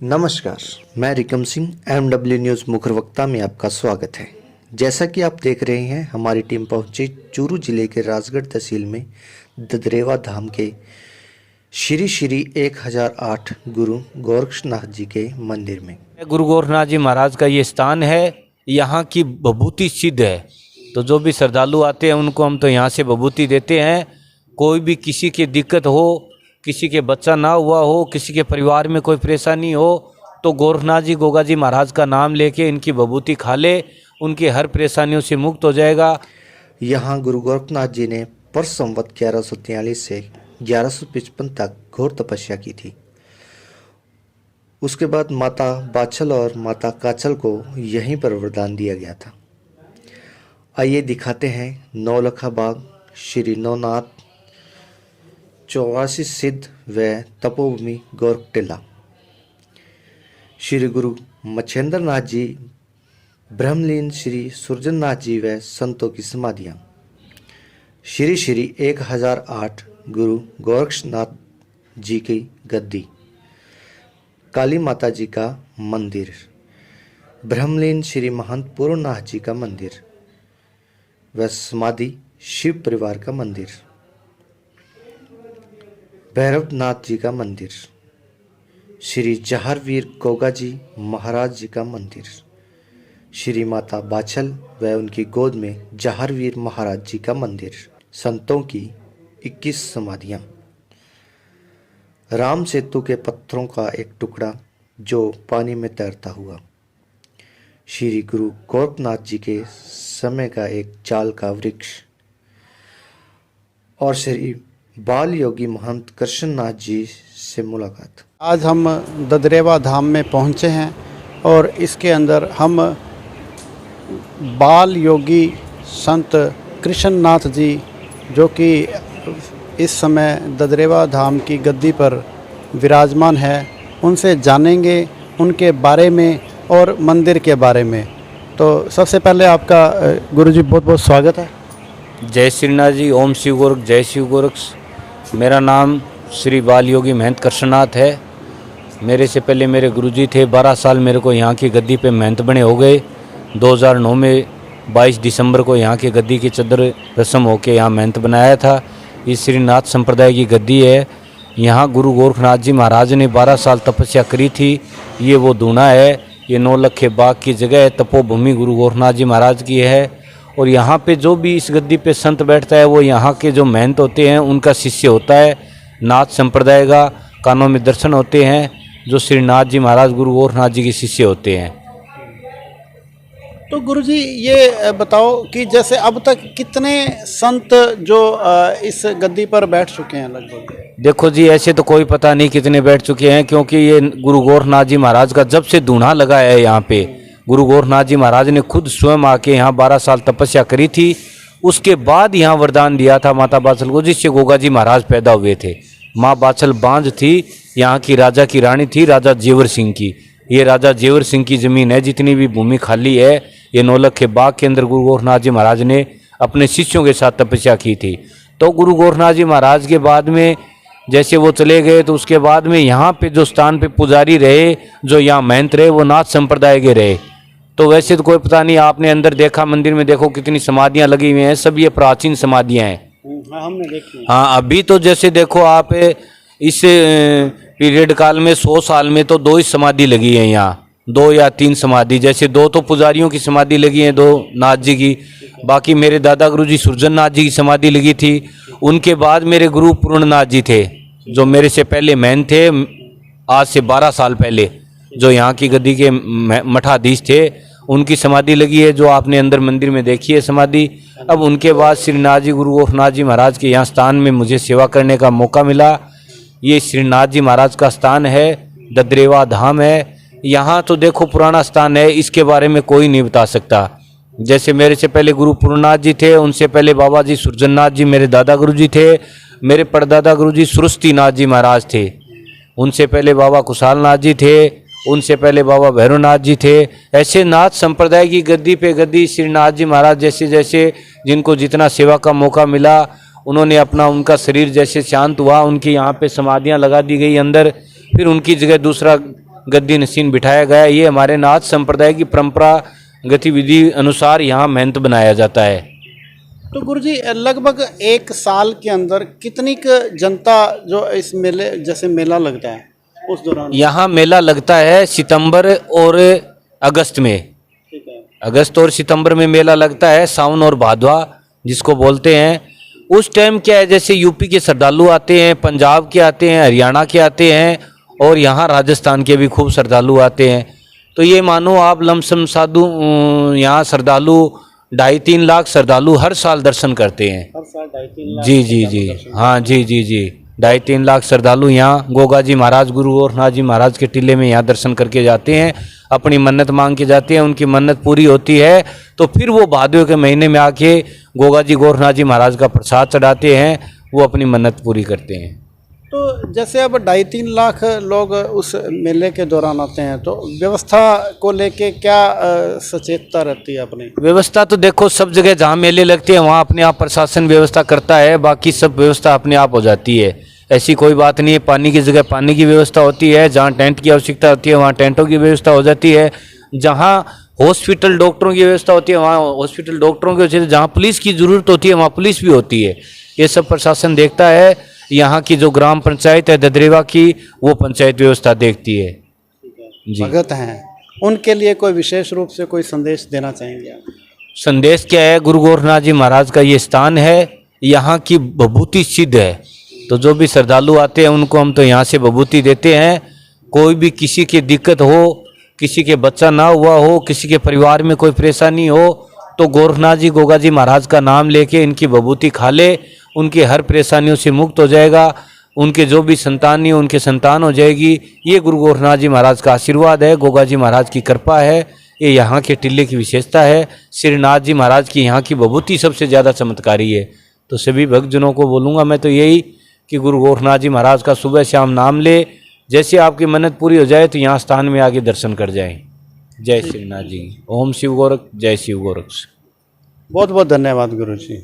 नमस्कार, मैं रिकम Singh MW news मुख्य वक्ता में आपका स्वागत है। जैसा कि आप देख रहे हैं, हमारी टीम पहुंची चूरू जिले के राजगढ़ तहसील में ददरेवा धाम के श्री श्री 1008 गुरु गोरक्षनाथ जी के मंदिर में। गुरु गोरखनाथ जी महाराज का ये स्थान है। यहाँ की विभूति सिद्ध है, तो जो भी श्रद्धालु आते हैं उनको हम तो यहाँ से विभूति देते हैं। कोई भी किसी की दिक्कत हो, किसी के बच्चा ना हुआ हो, किसी के परिवार में कोई परेशानी हो, तो गोरखनाथ जी गोगा जी महाराज का नाम लेके इनकी विभूति खा ले, उनकी हर परेशानियों से मुक्त हो जाएगा। यहाँ गुरु गोरखनाथ जी ने वर्ष संवत 1143 से 1155 तक घोर तपस्या की थी। उसके बाद माता बाछल और माता काछल को यहीं पर वरदान दिया गया था। आइए दिखाते हैं नौलखा बाग श्री नवनाथ 84 सिद्ध व तपोभूमि गोरखटिला। श्री गुरु मच्छेंद्र नाथ जी, ब्रह्मलीन श्री सुरजननाथ जी व संतों की समाधियाँ। श्री श्री 1008 गुरु गोरक्षनाथ जी की गद्दी। काली माता जी का मंदिर। ब्रह्मलीन श्री महंत पूर्णनाथ जी का मंदिर व समाधि शिव परिवार का मंदिर। भैरवनाथ जी का मंदिर। श्री जहारवीर गोगा जी महाराज जी का मंदिर। श्री माता बाछल व उनकी गोद में जहारवीर महाराज जी का मंदिर। संतों की 21 समाधियाँ। राम सेतु के पत्थरों का एक टुकड़ा जो पानी में तैरता हुआ। श्री गुरु गोरखनाथ जी के समय का एक चाल का वृक्ष और श्री बाल योगी महंत कृष्णनाथ जी से मुलाकात। आज हम ददरेवा धाम में पहुंचे हैं और इसके अंदर हम बाल योगी संत कृष्णनाथ जी, जो कि इस समय ददरेवा धाम की गद्दी पर विराजमान है, उनसे जानेंगे उनके बारे में और मंदिर के बारे में। तो सबसे पहले आपका गुरुजी बहुत बहुत स्वागत है। जय श्रीनाथ जी, ओम शिव गोरख, जय शिव गोरख। मेरा नाम श्री बाल योगी महंत कृष्णनाथ है। मेरे से पहले मेरे गुरुजी थे। 12 साल मेरे को यहाँ की गद्दी पे महंत बने हो गए। 2009 में 22 दिसंबर को यहाँ की गद्दी की चद्दर रस्म होके यहाँ महंत बनाया था। ये श्रीनाथ संप्रदाय की गद्दी है। यहाँ गुरु गोरखनाथ जी महाराज ने 12 साल तपस्या करी थी। ये वो दूना है, ये नौलखे बाग की जगह है, तपोभूमि गुरु गोरखनाथ जी महाराज की है। और यहाँ पे जो भी इस गद्दी पे संत बैठता है वो यहाँ के जो महंत होते हैं उनका शिष्य होता है। नाथ संप्रदाय का कानों में दर्शन होते हैं, जो श्रीनाथ जी महाराज गुरु गोरखनाथ जी के शिष्य होते हैं। तो गुरुजी ये बताओ कि जैसे अब तक कितने संत जो इस गद्दी पर बैठ चुके हैं लगभग? देखो जी, ऐसे तो कोई पता नहीं कितने बैठ चुके हैं, क्योंकि ये गुरु गोरखनाथ जी महाराज का जब से दूल्हा लगा है यहाँ पे, गुरु गोरखनाथ जी महाराज ने खुद स्वयं आके यहाँ 12 साल तपस्या करी थी। उसके बाद यहाँ वरदान दिया था माता बाछल को, जिससे गोगा जी महाराज पैदा हुए थे। माँ बाछल बांझ थी, यहाँ की राजा की रानी थी, राजा जेवर सिंह की। ये राजा जेवर सिंह की ज़मीन है। जितनी भी भूमि खाली है, ये नौलखे बाग के अंदर गुरु गोरखनाथ जी महाराज ने अपने शिष्यों के साथ तपस्या की थी। तो गुरु गोरखनाथ जी महाराज के बाद में जैसे वो चले गए, तो उसके बाद में यहाँ पे जो स्थान पे पुजारी रहे, जो यहाँ महंत रहे, वो नाथ संप्रदाय के रहे। तो वैसे तो कोई पता नहीं, आपने अंदर देखा, मंदिर में देखो कितनी समाधियाँ लगी हुई हैं, सब ये प्राचीन समाधियाँ हैं। हाँ, हमने देखी। हाँ, अभी तो जैसे देखो आप, इस पीरियड काल में 100 साल में तो 2 ही समाधि लगी है यहाँ, 2 या 3 समाधि। जैसे 2 तो पुजारियों की समाधि लगी है, 2 नाथ जी की। बाकी मेरे दादा गुरु जी सुरजननाथ जी की समाधि लगी थी। उनके बाद मेरे गुरु पूर्णनाथ जी थे, जो मेरे से पहले महंत थे, आज से 12 साल पहले, जो यहाँ की गद्दी के मठाधीश थे, उनकी समाधि लगी है, जो आपने अंदर मंदिर में देखी है समाधि। अब उनके बाद श्रीनाथ जी गुरु गोरखनाथ जी महाराज के यहाँ स्थान में मुझे सेवा करने का मौका मिला। ये श्रीनाथ जी महाराज का स्थान है, ददरेवा धाम है। यहाँ तो देखो पुराना स्थान है, इसके बारे में कोई नहीं बता सकता। जैसे मेरे से पहले गुरु पूर्णनाथ जी थे, उनसे पहले बाबा जी सुरजननाथ जी मेरे दादा गुरु जी थे। मेरे परदादा गुरु जी सुरस्तीनाथ जी महाराज थे। उनसे पहले बाबा कुशालनाथ जी थे। उनसे पहले बाबा भैरवनाथ जी थे। ऐसे नाथ संप्रदाय की गद्दी पे गद्दी श्रीनाथ जी महाराज जैसे जैसे जिनको जितना सेवा का मौका मिला, उन्होंने अपना, उनका शरीर जैसे शांत हुआ, उनकी यहाँ पे समाधियाँ लगा दी गई अंदर। फिर उनकी जगह दूसरा गद्दी नसीन बिठाया गया है। ये हमारे नाथ संप्रदाय की परंपरा गतिविधि अनुसार यहाँ महंत बनाया जाता है। तो गुरुजी लगभग एक साल के अंदर कितनी जनता जो इस मेले जैसे मेला लगता है उस दौरान? यहाँ मेला लगता है सितंबर और अगस्त में। ठीक है। अगस्त और सितंबर में मेला लगता है, सावन और भादवा जिसको बोलते हैं। उस टाइम क्या है, जैसे यूपी के श्रद्धालु आते हैं, पंजाब के आते हैं, हरियाणा के आते हैं और यहाँ राजस्थान के भी खूब श्रद्धालु आते हैं। तो ये मानो आप लमसम साधु यहाँ श्रद्धालु 2.5-3 लाख श्रद्धालु हर साल दर्शन करते हैं। हर साल 2.5-3 लाख जी जी जी, हाँ जी जी जी, 2.5-3 लाख श्रद्धालु यहाँ गोगा जी महाराज, गुरु गोरखनाथ जी महाराज के टीले में यहाँ दर्शन करके जाते हैं, अपनी मन्नत मांग के जाते हैं। उनकी मन्नत पूरी होती है तो फिर वो भादवे के महीने में आके गोगा जी गोरखनाथ जी महाराज का प्रसाद चढ़ाते हैं, वो अपनी मन्नत पूरी करते हैं। तो जैसे अब 2.5-3 लाख लोग उस मेले के दौरान आते हैं, तो व्यवस्था को लेके क्या सचेतता रहती है अपनी? व्यवस्था तो देखो सब जगह जहाँ मेले लगते हैं वहाँ अपने आप प्रशासन व्यवस्था करता है, बाकी सब व्यवस्था अपने आप हो जाती है। ऐसी कोई बात नहीं है। पानी की जगह पानी की व्यवस्था होती है, जहाँ टेंट की आवश्यकता होती है वहाँ टेंटों की व्यवस्था हो जाती है, जहाँ हॉस्पिटल डॉक्टरों की व्यवस्था होती है वहाँ हॉस्पिटल डॉक्टरों की होती है, जहाँ पुलिस की ज़रूरत होती है वहाँ पुलिस भी होती है। ये सब प्रशासन देखता है। यहाँ की जो ग्राम पंचायत है ददरेवा की, वो पंचायत व्यवस्था देखती है। जी। भगत हैं, उनके लिए कोई विशेष रूप से कोई संदेश देना चाहेंगे आप? संदेश क्या है, गुरु गोरखनाथ जी महाराज का ये स्थान है, यहाँ की विभूति सिद्ध है। तो जो भी श्रद्धालु आते हैं उनको हम तो यहाँ से विभूति देते हैं। कोई भी किसी की दिक्कत हो, किसी के बच्चा ना हुआ हो, किसी के परिवार में कोई परेशानी हो, तो गोरखनाथ जी गोगा जी महाराज का नाम लेके इनकी विभूति खा ले, उनकी हर परेशानियों से मुक्त हो जाएगा। उनके जो भी संतान नहीं उनके संतान हो जाएगी। ये गुरु गोरखनाथ जी महाराज का आशीर्वाद है, गोगा जी महाराज की कृपा है, ये यहाँ के टिल्ले की विशेषता है। श्रीनाथ जी महाराज की यहाँ की विभूति सबसे ज़्यादा चमत्कारी है। तो सभी भक्तजनों को बोलूँगा मैं तो यही कि गुरु गोरखनाथ जी महाराज का सुबह शाम नाम ले, जैसे आपकी मन्नत पूरी हो जाए तो यहाँ स्थान में आके दर्शन कर जाएं। जय श्रीनाथ जी। ओम शिव गोरख, जय शिव गोरख। बहुत बहुत धन्यवाद गुरु जी।